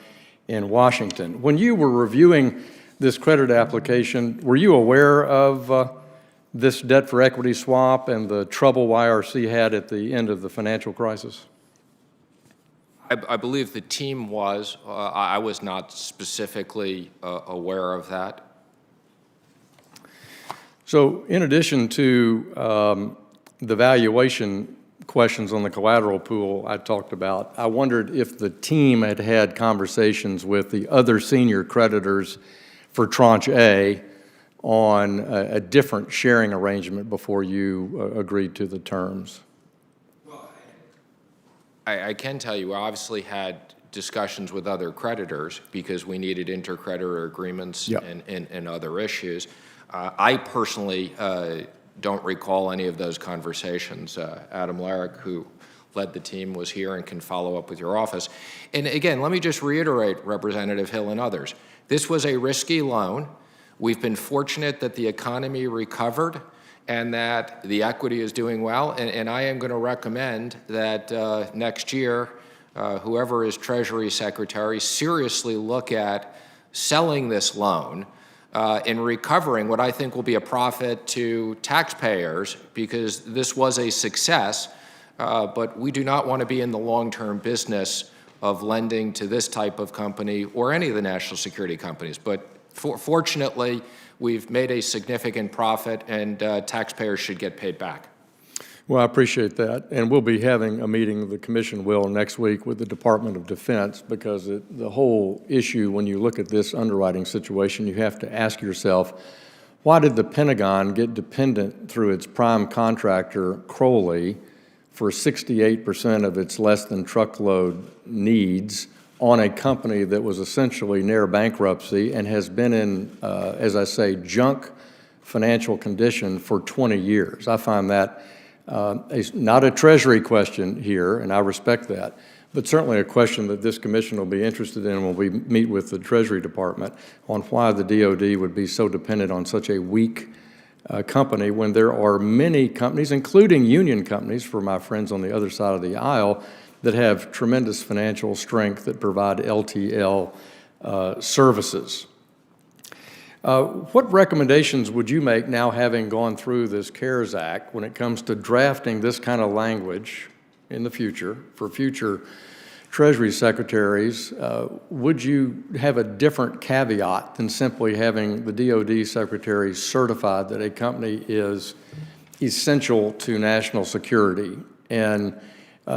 in Washington. When you were reviewing this credit application, were you aware of this debt-for-equity swap and the trouble YRC had at the end of the financial crisis? I believe the team was. I was not specifically aware of that. So in addition to the valuation questions on the collateral pool I talked about, I wondered if the team had had conversations with the other senior creditors for Tranche A on a different sharing arrangement before you agreed to the terms. Well, I can tell you, I obviously had discussions with other creditors because we needed intercreditor agreements Yep. and other issues. I personally don't recall any of those conversations. Adam Larrick, who led the team, was here and can follow up with your office. And again, let me just reiterate, Representative Hill and others, this was a risky loan. We've been fortunate that the economy recovered and that the equity is doing well. And I am going to recommend that next year, whoever is Treasury Secretary seriously look at selling this loan in recovering what I think will be a profit to taxpayers, because this was a success, but we do not want to be in the long-term business of lending to this type of company or any of the national security companies. But fortunately, we've made a significant profit, and taxpayers should get paid back. Well, I appreciate that, and we'll be having a meeting, the commission will, next week with the Department of Defense, because the whole issue, when you look at this underwriting situation, you have to ask yourself, why did the Pentagon get dependent through its prime contractor, Crowley, for 68% of its less-than-truckload needs on a company that was essentially near bankruptcy and has been in, as I say, junk financial condition for 20 years? I find that not a Treasury question here, and I respect that, but certainly a question that this commission will be interested in when we meet with the Treasury Department on why the DOD would be so dependent on such a weak company when there are many companies, including union companies, for my friends on the other side of the aisle, that have tremendous financial strength that provide LTL services. What recommendations would you make now, having gone through this CARES Act, when it comes to drafting this kind of language in the future for future Treasury secretaries? Would you have a different caveat than simply having the DOD secretary certified that a company is essential to national security? And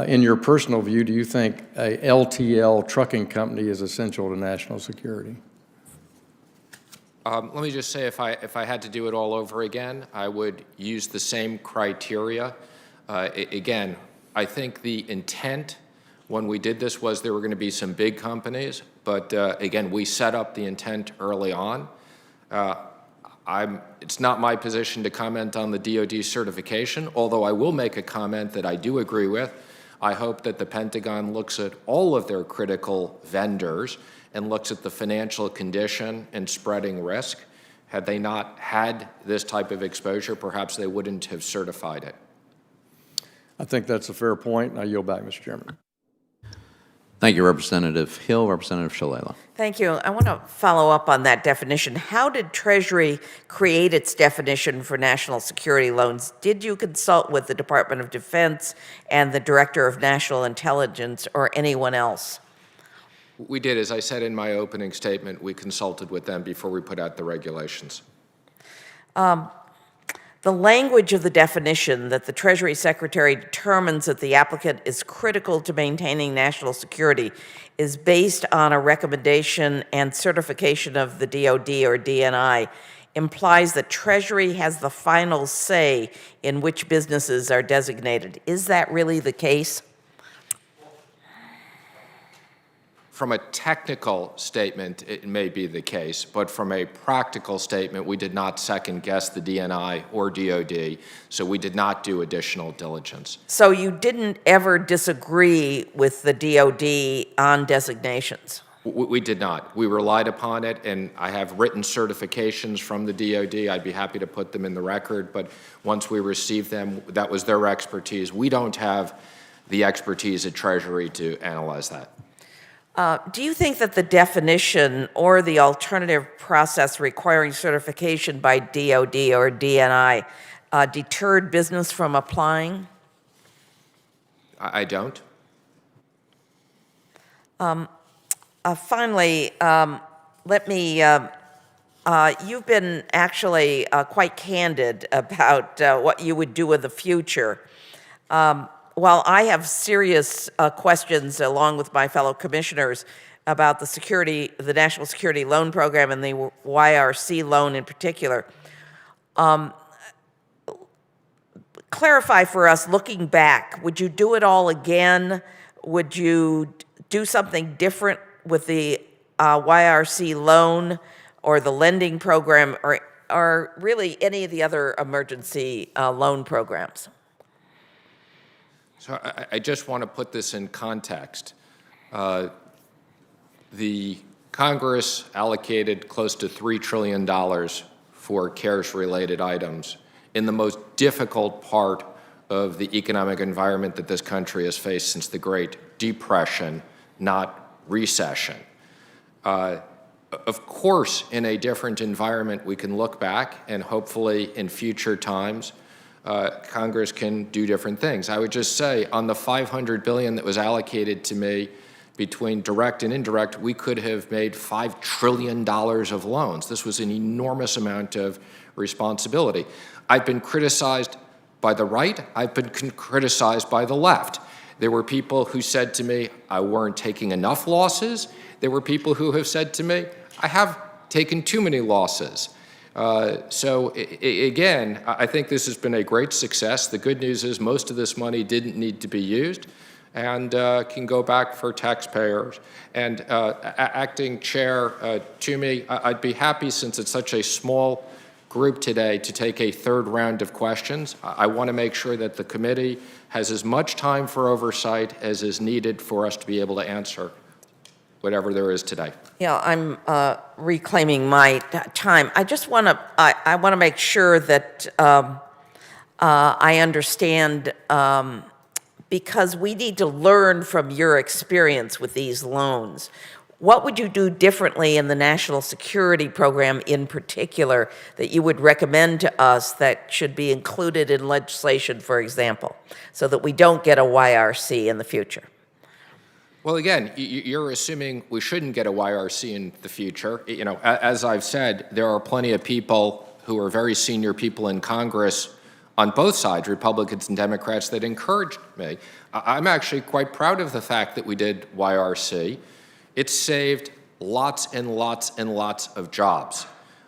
in your personal view, do you think a LTL trucking company is essential to national security? Let me just say, if I had to do it all over again, I would use the same criteria. Again, I think the intent when we did this was there were going to be some big companies, but again, we set up the intent early on. It's not my position to comment on the DoD certification, although I will make a comment that I do agree with. I hope that the Pentagon looks at all of their critical vendors and looks at the financial condition and spreading risk. Had they not had this type of exposure, perhaps they wouldn't have certified it. I think that's a fair point, and I yield back, Mr. Chairman. Thank you, Representative Hill. Representative Shalala. Thank you. I want to follow up on that definition. How did Treasury create its definition for national security loans? Did you consult with the Department of Defense and the Director of National Intelligence or anyone else? We did. As I said in my opening statement, we consulted with them before we put out the regulations. The language of the definition that the Treasury Secretary determines that the applicant is critical to maintaining national security is based on a recommendation and certification of the DoD or DNI implies that Treasury has the final say in which businesses are designated. Is that really the case? From a technical statement, it may be the case, but from a practical statement, we did not second-guess the DNI or DOD, so we did not do additional diligence. So you didn't ever disagree with the DOD on designations? We did not. We relied upon it, and I have written certifications from the DOD. I'd be happy to put them in the record, but once we received them, that was their expertise. We don't have the expertise at Treasury to analyze that. Do you think that the definition or the alternative process requiring certification by DOD or DNI deterred business from applying? I don't. Finally, let me, you've been actually quite candid about what you would do in the future. While I have serious questions, along with my fellow commissioners, about the National Security Loan Program and the YRC loan in particular, clarify for us, looking back, would you do it all again? Would you do something different with the YRC loan or the lending program or really any of the other emergency loan programs? So I just want to put this in context. The Congress allocated close to $3 trillion for CARES-related items in the most difficult part of the economic environment that this country has faced since the Great Depression, not recession. Of course, in a different environment, we can look back and hopefully in future times, Congress can do different things. I would just say on the $500 billion that was allocated to me between direct and indirect, we could have made $5 trillion of loans. This was an enormous amount of responsibility. I've been criticized by the right. I've been criticized by the left. There were people who said to me, I weren't taking enough losses. There were people who have said to me, I have taken too many losses. Again, I think this has been a great success. The good news is most of this money didn't need to be used and can go back for taxpayers. And Acting Chair Toomey, I'd be happy, since it's such a small group today, to take a third round of questions. I want to make sure that the committee has as much time for oversight as is needed for us to be able to answer whatever there is today. Yeah, I'm reclaiming my time. I just want to, I want to make sure that I understand, because we need to learn from your experience with these loans. What would you do differently in the national security program in particular that you would recommend to us that should be included in legislation, for example, so that we don't get a YRC in the future? Well, again, you're assuming we shouldn't get a YRC in the future. You know, as I've said, there are plenty of people who are very senior people in Congress on both sides, Republicans and Democrats, that encouraged me. I'm actually quite proud of the fact that we did YRC. It saved lots and lots and lots of jobs.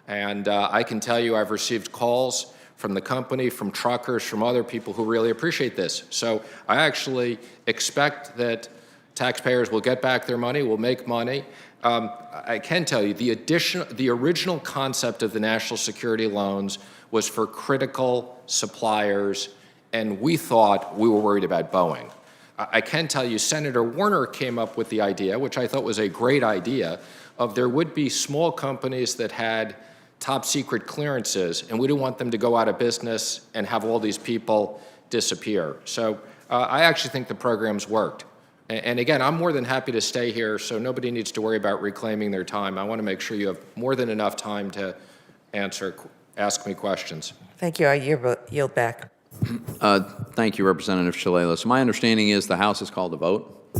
And I can tell you I've received calls from the company, from truckers, from other people who really appreciate this. So I actually expect that taxpayers will get back their money, will make money. I can tell you the original concept of the national security loans was for critical suppliers, and we thought we were worried about Boeing. I can tell you Senator Warner came up with the idea, which I thought was a great idea, of there would be small companies that had top secret clearances, and we didn't want them to go out of business and have all these people disappear. So I actually think the program's worked. And again, I'm more than happy to stay here, so nobody needs to worry about reclaiming their time. I want to make sure you have more than enough time to ask me questions. Thank you. I yield back. Thank you, Representative Shalala. So my understanding is the House has called a vote.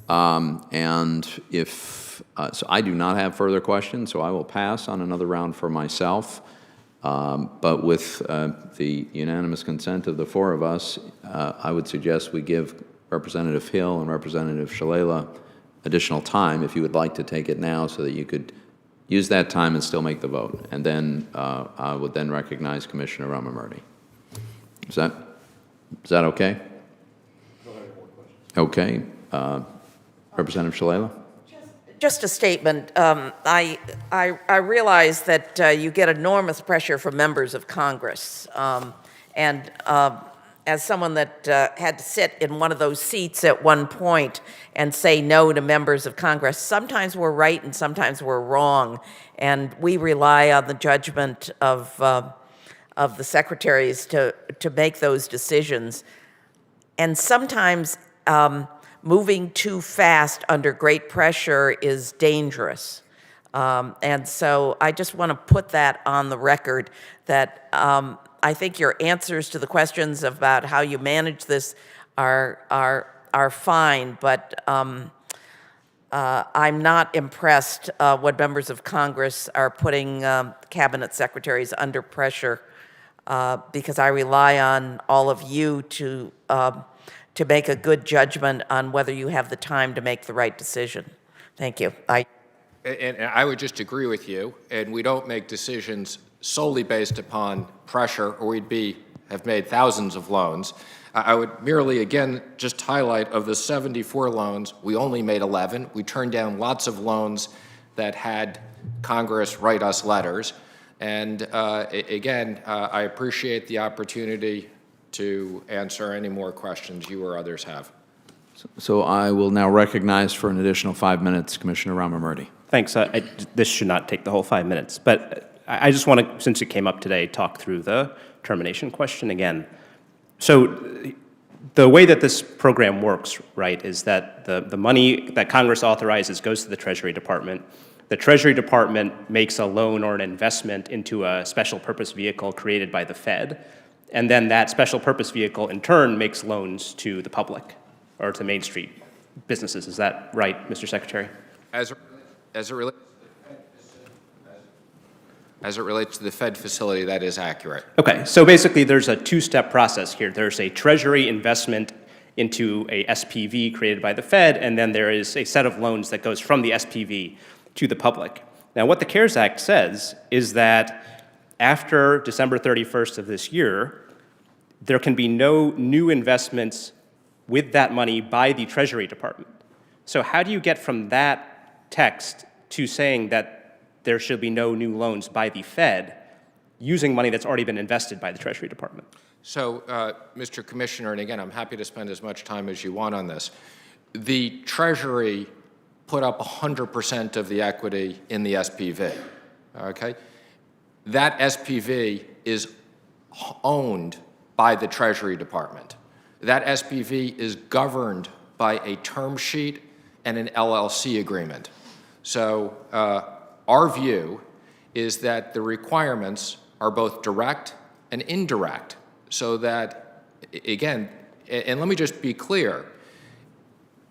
And if, so I do not have further questions, so I will pass on another round for myself. But with the unanimous consent of the four of us, I would suggest we give Representative Hill and Representative Shalala additional time, if you would like to take it now, so that you could use that time and still make the vote. And then I would then recognize Commissioner Ramamurti. Is that okay? Okay. Representative Shalala? Just a statement. I realize that you get enormous pressure from members of Congress. As someone that had to sit in one of those seats at one point and say no to members of Congress, sometimes we're right and sometimes we're wrong. And we rely on the judgment of the secretaries to make those decisions. And sometimes moving too fast under great pressure is dangerous. And so I just want to put that on the record, that I think your answers to the questions about how you manage this are fine, but I'm not impressed when members of Congress are putting cabinet secretaries under pressure, because I rely on all of you to make a good judgment on whether you have the time to make the right decision. Thank you. And I would just agree with you, and we don't make decisions solely based upon pressure, or we'd have made thousands of loans. I would merely, again, just highlight, of the 74 loans, we only made 11. We turned down lots of loans that had Congress write us letters. And again, I appreciate the opportunity to answer any more questions you or others have. So I will now recognize for an additional 5 minutes Commissioner Ramamurti. Thanks. This should not take the whole 5 minutes, but I just want to, since it came up today, talk through the termination question again. So the way that this program works, right, is that the money that Congress authorizes goes to the Treasury Department. the Treasury Department makes a loan or an investment into a special purpose vehicle created by the Fed, and then that special purpose vehicle in turn makes loans to the public or to Main Street businesses. Is that right, Mr. Secretary? As it relates to the Fed facility, that is accurate. Okay, so basically there's a two-step process here. There's a Treasury investment into a SPV created by the Fed, and then there is a set of loans that goes from the SPV to the public. Now, what the CARES Act says is that after December 31st of this year, there can be no new investments with that money by the Treasury Department. So how do you get from that text to saying that there should be no new loans by the Fed using money that's already been invested by the Treasury Department? So, Mr. Commissioner, and again, I'm happy to spend as much time as you want on this. The Treasury put up 100% of the equity in the SPV, okay? That SPV is owned by the Treasury Department. That SPV is governed by a term sheet and an LLC agreement. So our view is that the requirements are both direct and indirect, so that, again, and let me just be clear,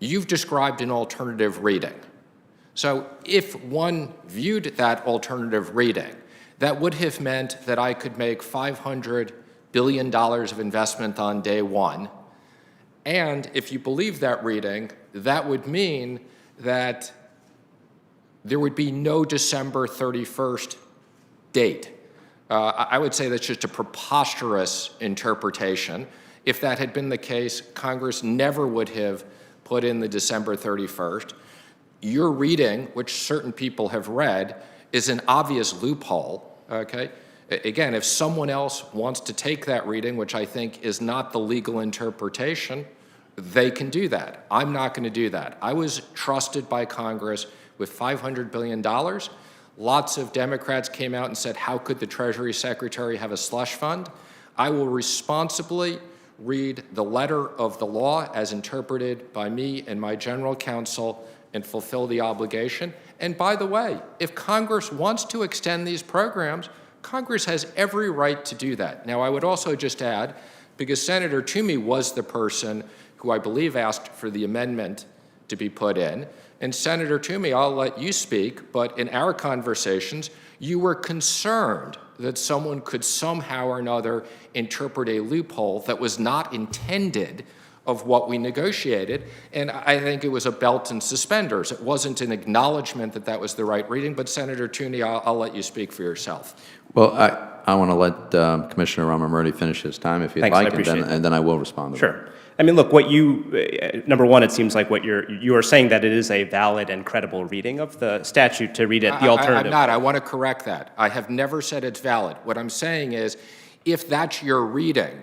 you've described an alternative reading. So if one viewed that alternative reading, that would have meant that I could make $500 billion of investment on day one. And if you believe that reading, that would mean that there would be no December 31st date. I would say that's just a preposterous interpretation. If that had been the case, Congress never would have put in the December 31st. Your reading, which certain people have read, is an obvious loophole, okay? Again, if someone else wants to take that reading, which I think is not the legal interpretation, they can do that. I'm not going to do that. I was trusted by Congress with $500 billion. Lots of Democrats came out and said, how could the Treasury Secretary have a slush fund? I will responsibly read the letter of the law as interpreted by me and my general counsel and fulfill the obligation. And by the way, if Congress wants to extend these programs, Congress has every right to do that. Now, I would also just add, because Senator Toomey was the person who I believe asked for the amendment to be put in, and Senator Toomey, I'll let you speak, but in our conversations, you were concerned that someone could somehow or another interpret a loophole that was not intended of what we negotiated, and I think it was a belt and suspenders. It wasn't an acknowledgement that that was the right reading, but Senator Toomey, I'll let you speak for yourself. Well, I want to let Commissioner Ramamurti finish his time if you'd Thanks, I like, appreciate and then I will respond to Sure. I mean, look, what you, number one, it seems like what you are saying that it is a valid and credible reading of the statute to read it, the alternative. I'm not. I want to correct that. I have never said it's valid. What I'm saying is, if that's your reading,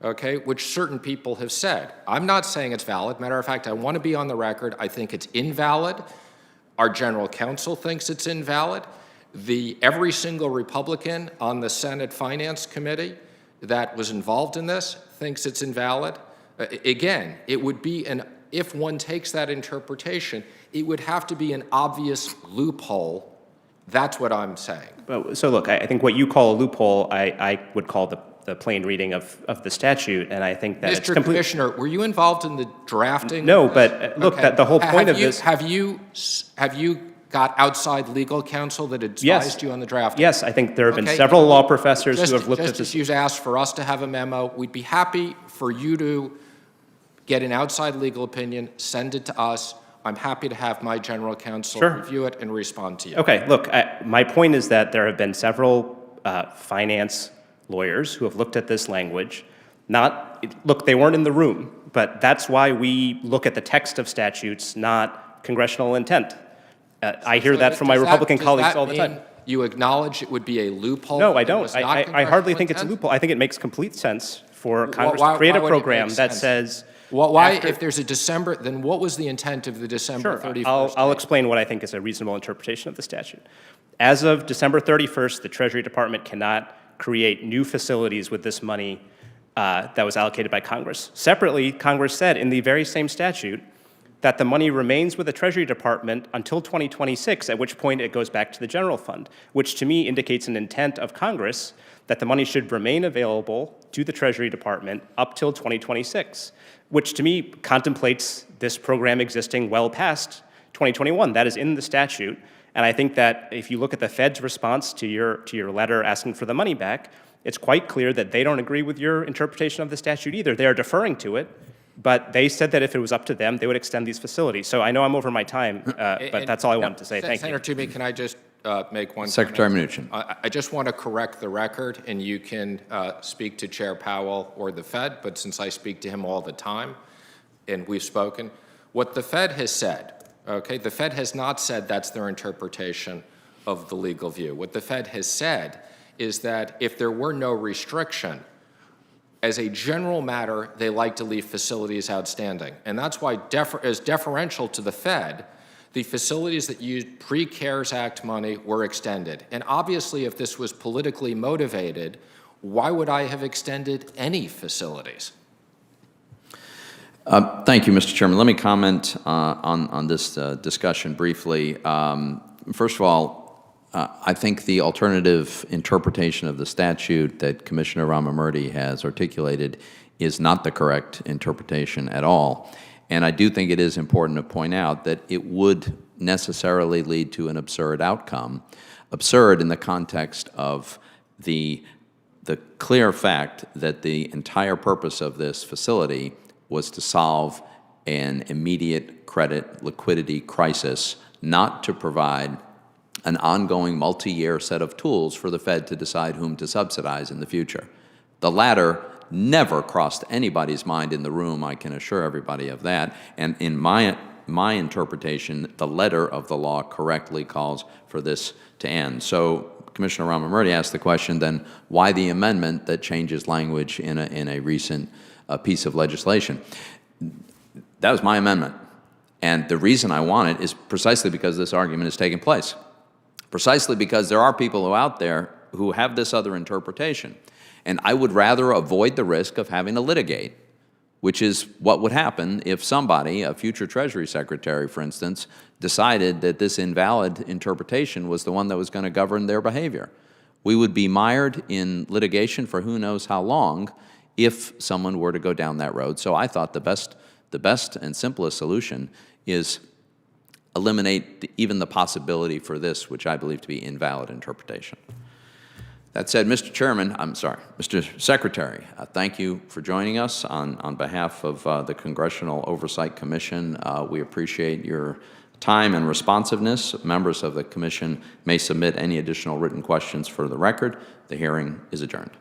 okay, which certain people have said, I'm not saying it's valid. Matter of fact, I want to be on the record. I think it's invalid. Our general counsel thinks it's invalid. Every single Republican on the Senate Finance Committee that was involved in this thinks it's invalid. Again, it would be if one takes that interpretation, it would have to be an obvious loophole. That's what I'm saying. So look, I think what you call a loophole, I would call the plain reading of the statute, and I think that Mr. Commissioner, were you involved in the drafting? No, but look, Okay. the whole point of this. Have you got outside legal counsel that advised you on the drafting? Yes, I think there have been Okay. several law professors who have looked at Just this. as you've asked for us to have a memo, we'd be happy for you to get an outside legal opinion, send it to us. I'm happy to have my general counsel review it and respond to you. Okay, look, my point is that there have been several finance lawyers who have looked at this language. Look, they weren't in the room, but that's why we look at the text of statutes, not congressional intent. I hear that from my Republican colleagues all the time. You acknowledge it would be a loophole? No, I don't. I hardly think it's a loophole. I think it makes complete sense for Congress to create a program that says. Why, if there's a December, then what was the intent of the December 31st? I'll explain what I think is a reasonable interpretation of the statute. As of December 31st, the Treasury Department cannot create new facilities with this money that was allocated by Congress. Separately, Congress said in the very same statute that the money remains with the Treasury Department until 2026, at which point it goes back to the general fund, which to me indicates an intent of Congress that the money should remain available to the Treasury Department up till 2026, which to me contemplates this program existing well past 2021. That is in the statute. And I think that if you look at the Fed's response to your letter asking for the money back, it's quite clear that they don't agree with your interpretation of the statute either. They are deferring to it, but they said that if it was up to them, they would extend these facilities. So I know I'm over my time, but that's all I wanted to say. Thank you. Senator Toomey, can I just make one Secretary comment? Mnuchin. I just want to correct the record, and you can speak to Chair Powell or the Fed, but since I speak to him all the time, and we've spoken, what the Fed has said, okay, the Fed has not said that's their interpretation of the legal view. What the Fed has said is that if there were no restriction, as a general matter, they like to leave facilities outstanding. And that's why, as deferential to the Fed, the facilities that used pre-CARES Act money were extended. And obviously, if this was politically motivated, why would I have extended any facilities? Thank you, Mr. Chairman. Let me comment on this discussion briefly. First of all, I think the alternative interpretation of the statute that Commissioner Ramamurti has articulated is not the correct interpretation at all. And I do think it is important to point out that it would necessarily lead to an absurd outcome. Absurd in the context of the clear fact that the entire purpose of this facility was to solve an immediate credit liquidity crisis, not to provide an ongoing multi-year set of tools for the Fed to decide whom to subsidize in the future. The latter never crossed anybody's mind in the room, I can assure everybody of that, and in my interpretation, the letter of the law correctly calls for this to end. So Commissioner Ramamurti asked the question, then why the amendment that changes language in a recent piece of legislation? That was my amendment. And the reason I want it is precisely because this argument is taking place. Precisely because there are people out there who have this other interpretation. And I would rather avoid the risk of having to litigate, which is what would happen if somebody, a future Treasury Secretary, for instance, decided that this invalid interpretation was the one that was going to govern their behavior. We would be mired in litigation for who knows how long if someone were to go down that road. So I thought the best and simplest solution is eliminate even the possibility for this, which I believe to be invalid interpretation. That said, Mr. Secretary, thank you for joining us on behalf of the Congressional Oversight Commission. We appreciate your time and responsiveness. Members of the Commission may submit any additional written questions for the record. The hearing is adjourned.